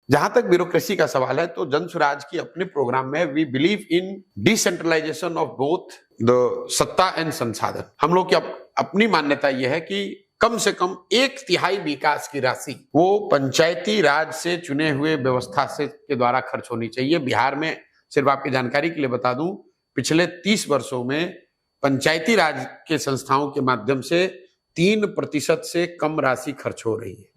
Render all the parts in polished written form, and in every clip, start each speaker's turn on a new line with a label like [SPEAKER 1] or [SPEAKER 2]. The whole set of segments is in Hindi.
[SPEAKER 1] जहां तक ब्यूरोक्रेसी का सवाल है तो जन स्वराज की अपने प्रोग्राम में we believe in decentralisation of both the satta and sansadhan. हम लोग की अपनी मान्यता यह है कि कम से कम 1/3 विकास की राशि वो पंचायती राज से चुने हुए व्यवस्था से के द्वारा खर्च होनी चाहिए। बिहार में सिर्फ आपकी जानकारी के लिए बता दूं, पिछले 30 वर्षों में पंचायती राज के संस्थाओं के माध्यम से 3% से कम राशि खर्च हो रही है।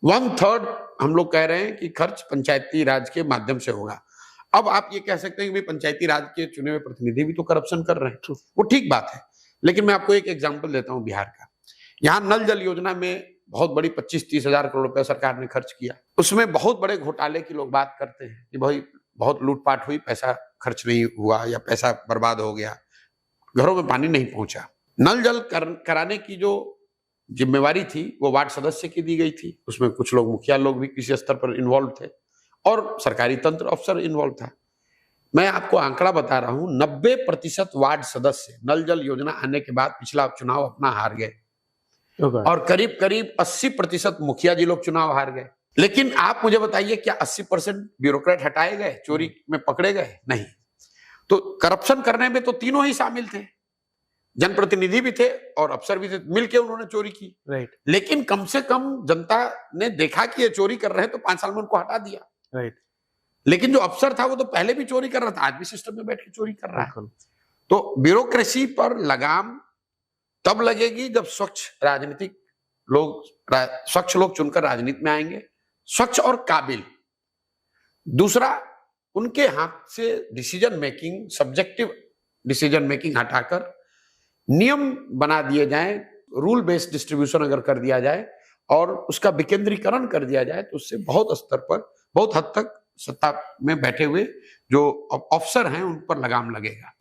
[SPEAKER 1] 1/3 हम लोग कह रहे हैं कि खर्च पंचायती राज के माध्यम से होगा। अब आप ये कह सकते हैं कि पंचायती राज के चुने हुए प्रतिनिधि भी तो करप्शन कर रहे हैं, वो ठीक बात है, लेकिन मैं आपको एक एग्जांपल देता हूं बिहार का। यहाँ नल जल योजना में बहुत बड़ी 25-30 हजार करोड़ रुपए सरकार ने खर्च किया। उसमें बहुत बड़े घोटाले की लोग बात करते हैं कि भाई बहुत लूटपाट हुई, पैसा खर्च नहीं हुआ या पैसा बर्बाद हो गया, घरों में पानी नहीं पहुंचा। नल जल कराने की जो जिम्मेवारी थी वो वार्ड सदस्य की दी गई थी। उसमें कुछ लोग, मुखिया लोग भी किसी स्तर पर इन्वॉल्व थे और सरकारी तंत्र अफसर इन्वॉल्व था। मैं आपको आंकड़ा बता रहा हूं, 90% वार्ड सदस्य नल जल योजना आने के बाद पिछला चुनाव अपना हार गए और करीब करीब 80% मुखिया जी लोग चुनाव हार गए। लेकिन आप मुझे बताइए, क्या 80% ब्यूरोक्रेट हटाए गए, चोरी में पकड़े गए? नहीं। तो करप्शन करने में तो तीनों ही शामिल थे, जनप्रतिनिधि भी थे और अफसर भी थे, मिलकर उन्होंने चोरी की।
[SPEAKER 2] राइट।
[SPEAKER 1] लेकिन कम से कम जनता ने देखा कि ये चोरी कर रहे हैं तो 5 साल में उनको हटा दिया।
[SPEAKER 2] राइट।
[SPEAKER 1] लेकिन जो अफसर था वो तो पहले भी चोरी कर रहा था, आज भी सिस्टम में बैठ के चोरी कर रहा है। तो ब्यूरोक्रेसी पर लगाम तब लगेगी जब स्वच्छ लोग चुनकर राजनीति में आएंगे, स्वच्छ और काबिल। दूसरा, उनके हाथ से decision making, subjective decision making हटाकर नियम बना दिए जाएं, रूल बेस्ड डिस्ट्रीब्यूशन अगर कर दिया जाए और उसका विकेंद्रीकरण कर दिया जाए तो उससे बहुत स्तर पर, बहुत हद तक सत्ता में बैठे हुए जो अफसर हैं उन पर लगाम लगेगा।